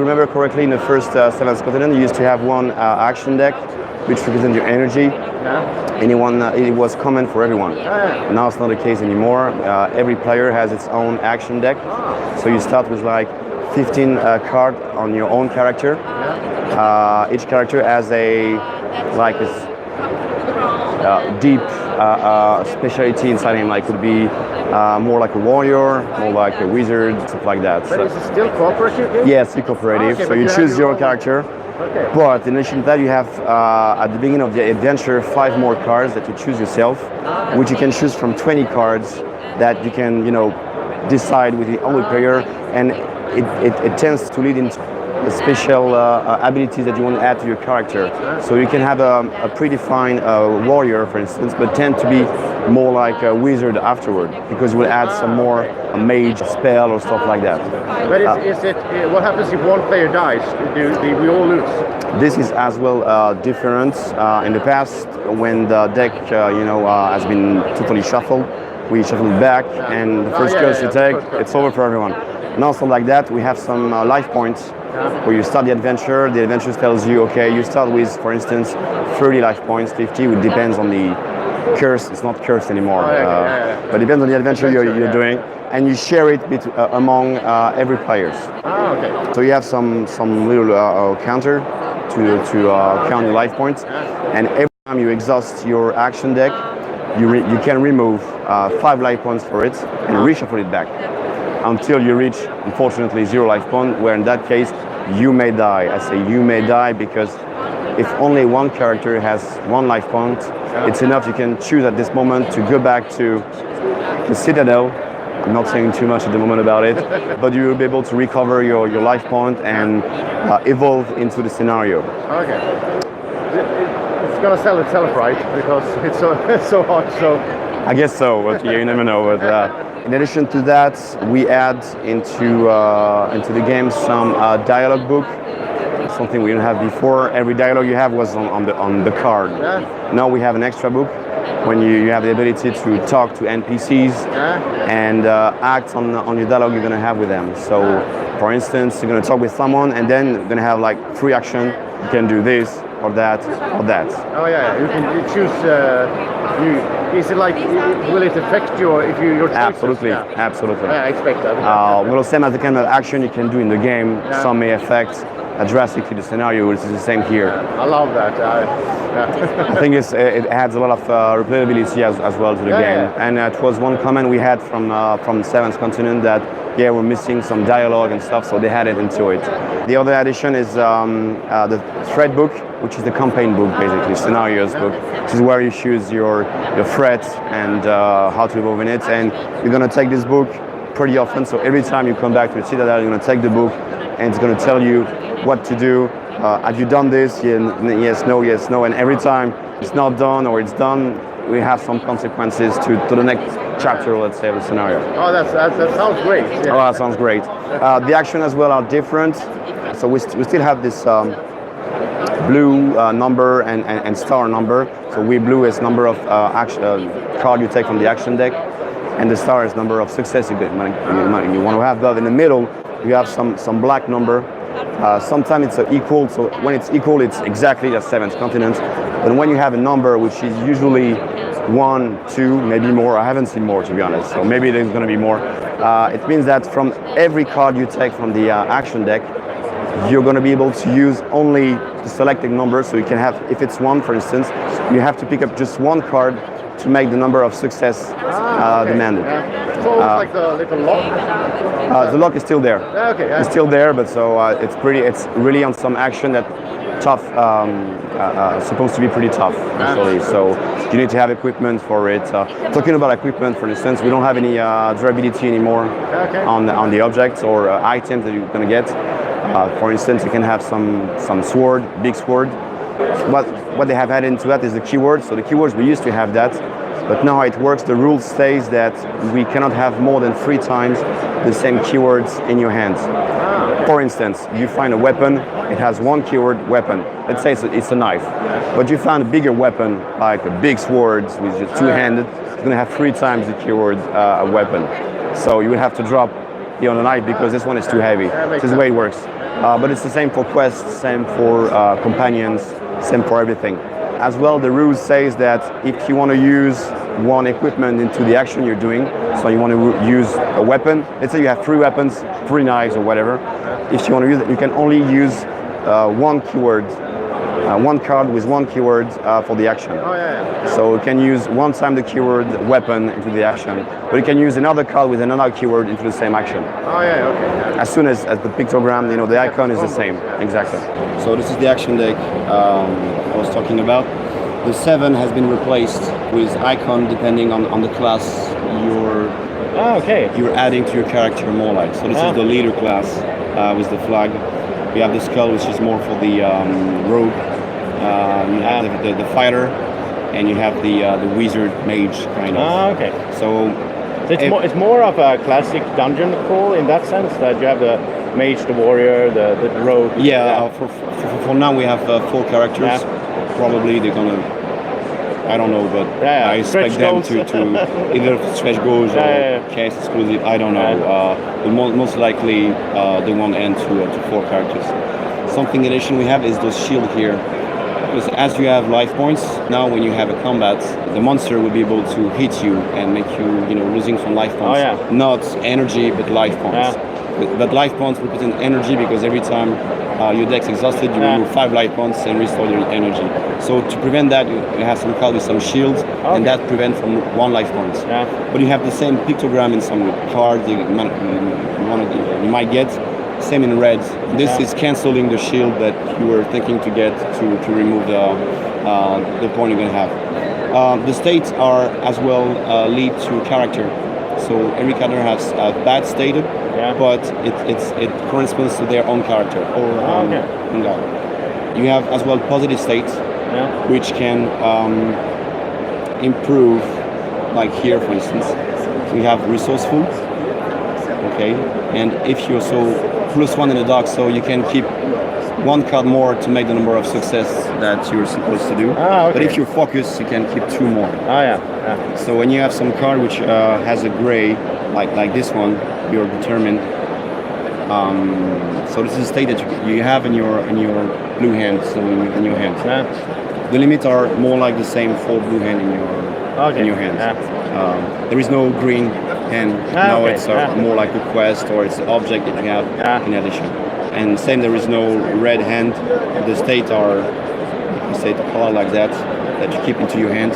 remember correctly, in the first Seventh Continent, you used to have one action deck, which represents your energy. It was common for everyone. Now it's not the case anymore. Every player has its own action deck. So you start with like 15 cards on your own character. Each character has a deep specialty inside him. Like could be more like a warrior, more like a wizard, stuff like that. But is it still cooperative? Yes, it's cooperative. So you choose your character. Okay. But in addition to that, you have at the beginning of the adventure 5 more cards that you choose yourself, which you can choose from 20 cards that you can, decide with the only player, and it tends to lead into the special abilities that you want to add to your character. So you can have a predefined warrior, for instance, but tend to be more like a wizard afterward, because you will add some more a mage spell or stuff like that. But what happens if one player dies? Do we all lose? This is as well different. In the past, when the deck has been totally shuffled, we shuffle it back, and the first curse you take, it's over for everyone. Now, so like that, we have some life points where you start the adventure. The adventure tells you, okay, you start with, for instance, 30 life points, 50. It depends on the curse. It's not cursed anymore, but it depends on the adventure you're doing, and you share it among every players. Okay. So you have some little counter to count your life points, and every time you exhaust your action deck, you can remove 5 life points for it and reshuffle it back until you reach, unfortunately, 0 life point, where in that case you may die. I say you may die because if only one character has 1 life point, it's enough. You can choose at this moment to go back to the Citadel. I'm not saying too much at the moment about it, but you will be able to recover your life point and evolve into the scenario. Okay. It's gonna sell itself, right? Because it's so hot. So I guess so, but you never know. But in addition to that, we add into the game some dialogue book, something we didn't have before. Every dialogue you have was on the card. Now we have an extra book when you have the ability to talk to NPCs and act on your dialogue you're going to have with them. So, for instance, you're going to talk with someone, and then you're going to have like free action. You can do this or that or that. Oh yeah, you can choose. Is it like, will it affect your choices? Absolutely, absolutely. Yeah, I expect that. Well, same as the kind of action you can do in the game. Some may affect drastically the scenario, which is the same here. I love that. I think it adds a lot of replayability as well to the game. And it was one comment we had from Seventh Continent that we're missing some dialogue and stuff, so they added into it. The other addition is the threat book, which is the campaign book, basically scenarios book. This is where you choose your threat and how to evolve in it. And you're gonna take this book pretty often. So every time you come back to the Citadel, you're gonna take the book, and it's gonna tell you what to do. Have you done this? Yes, no. And every time it's not done or it's done, we have some consequences to the next chapter, let's say, of the scenario. Oh, that sounds great. Yeah. Oh, that sounds great. The action as well are different. So we still have this blue number and star number. So blue is number of card you take from the action deck, and the star is number of success you want to have. But in the middle, you have some black number. Sometimes it's equal, so when it's equal, it's exactly the 7th continent. But when you have a number which is usually 1, 2, maybe more, I haven't seen more to be honest, so maybe there's going to be more. It means that from every card you take from the action deck, you're going to be able to use only the selected number. So you can have, if it's 1, for instance, you have to pick up just 1 card to make the number of success demanded. So it's like the little lock? The lock is still there. Okay. It's still there, but so it's really on some action that tough, supposed to be pretty tough actually. So you need to have equipment for it. Talking about equipment, for instance, we don't have any durability anymore on the objects or items that you're going to get. For instance, you can have some sword, big sword. What they have added into that is the keywords. So the keywords, we used to have that, but now how it works, the rule says that we cannot have more than 3 times the same keywords in your hands. For instance, you find a weapon, it has 1 keyword, weapon. Let's say it's a knife, but you found a bigger weapon, like a big sword with just 2-handed, it's going to have 3 times the keyword weapon. So you would have to drop here on the knight because this one is too heavy. This is the way it works. But it's the same for quests, same for companions, same for everything. As well, the rules says that if you want to use one equipment into the action you're doing, so you want to use a weapon, let's say you have 3 weapons, 3 knives or whatever, if you want to use it, you can only use one keyword, one card with one keyword for the action. Oh, yeah. So you can use one time the keyword weapon into the action, but you can use another card with another keyword into the same action. Oh, yeah, okay. As soon as the pictogram, you know, the icon is the same. Exactly. So this is the action deck I was talking about. The 7 has been replaced with icon depending on the class you're adding to your character more like. So this is the leader class with the flag. We have the skull, which is more for the rogue. You have the fighter, and you have the wizard mage kind of. Ah, okay. So it's more of a classic dungeon crawl in that sense, that you have the mage, the warrior, the rogue. Yeah. For now we have 4 characters. Yeah. Probably they're gonna, I don't know, but I expect them to either stretch goals or case exclusive. I don't know. But most likely they won't end to 4 characters. Something addition we have is the shield here. Because as you have life points, now when you have a combat, the monster will be able to hit you and make you, losing some life points. Oh, yeah. Not energy, but life points. Yeah. But life points represent energy because every time your deck's exhausted, you remove 5 life points and restore your energy. So to prevent that, you have some card with some shields, and that prevents from 1 life point. Yeah. But you have the same pictogram in some cards you might get. Same in red. This is cancelling the shield that you were thinking to get to remove the point you're going to have. The states are as well lead to character. So every character has a bad stated, but it corresponds to their own character. You have as well positive states, which can improve. Like here, for instance, we have resourceful. Okay, and if you're so +1 in the dark, so you can keep 1 card more to make the number of success that you're supposed to do. But if you're focused, you can keep 2 more. So when you have some card which has a gray, like this one, you're determined. So this is a state that you have in your blue hand, so in your hand. The limits are more like the same for blue hand in your hand. There is no green hand. Now it's more like a quest or it's an object that you have in addition. And same, there is no red hand. The states are, like you say, the color like that you keep into your hand,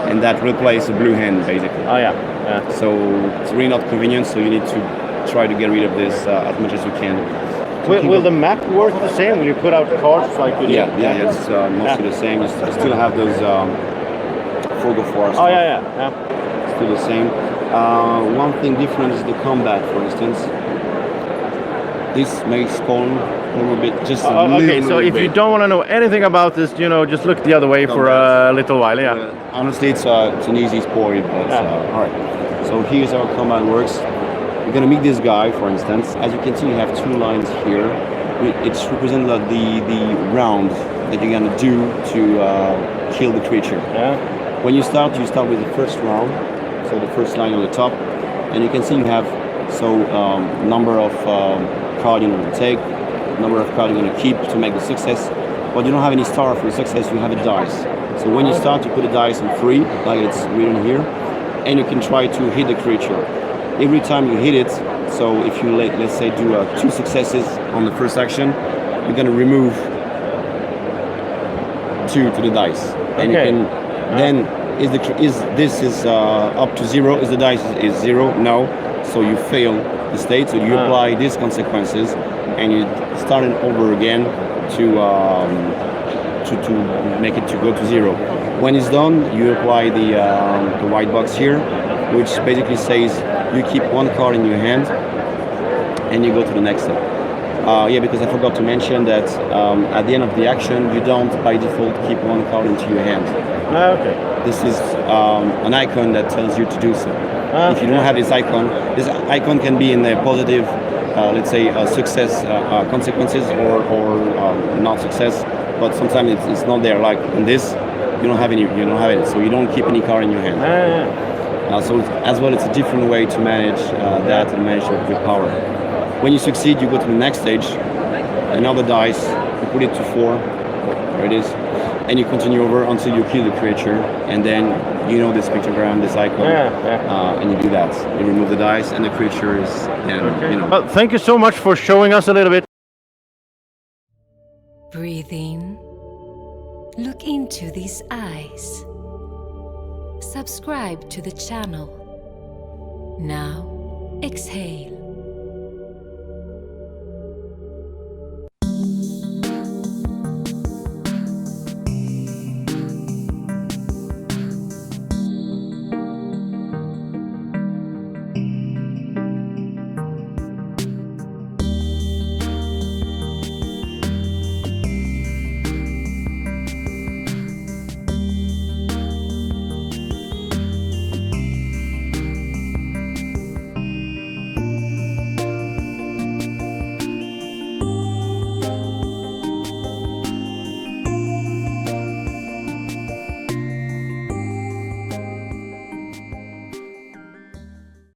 and that replaces the blue hand basically. So it's really not convenient. So you need to try to get rid of this as much as you can. Will the map work the same? Will you put out cards like you did? Yeah, it's mostly the same. You still have those Fogo Forest. Still the same. One thing different is the combat, for instance. This may spawn a little bit, just a little so if bit. you don't want to know anything about this, just look the other way for a little while. Honestly, it's an easy sport, but all right. So here's how combat works. You're gonna meet this guy, for instance. As you can see, you have 2 lines here. It's represent the round that you're gonna do to kill the creature. When you start with the first round. So the first line on the top, and you can see you have number of cards you're going to take, number of cards you're going to keep to make the success, but you don't have any star for the success, you have a dice. So when you start, you put a dice on 3, like it's written here, and you can try to hit the creature. Every time you hit it, so if you let's say do 2 successes on the first action, you're going to remove 2 to the dice, and you can then. Is this up to 0? Is the dice is 0? No. So you fail the state. So you apply these consequences, and you start it over again to make it to go to 0. When it's done, you apply the white box here, which basically says you keep 1 card in your hand, and you go to the next step. Because I forgot to mention that at the end of the action, you don't by default keep 1 card into your hand. This is an icon that tells you to do so. If you don't have this icon can be in the positive, let's say, success consequences or not success. But sometimes it's not there. Like in this, you don't have it. So you don't keep any card in your hand. So as well, it's a different way to manage that and manage your power. When you succeed, you go to the next stage, another dice, you put it to 4, there it is, and you continue over until you kill the creature, and then you know this pictogram, this icon, and you do that. You remove the dice, and the creature is, you know. Well, thank you so much for showing us a little bit. Breathe in. Look into these eyes. Subscribe to the channel. Now, exhale.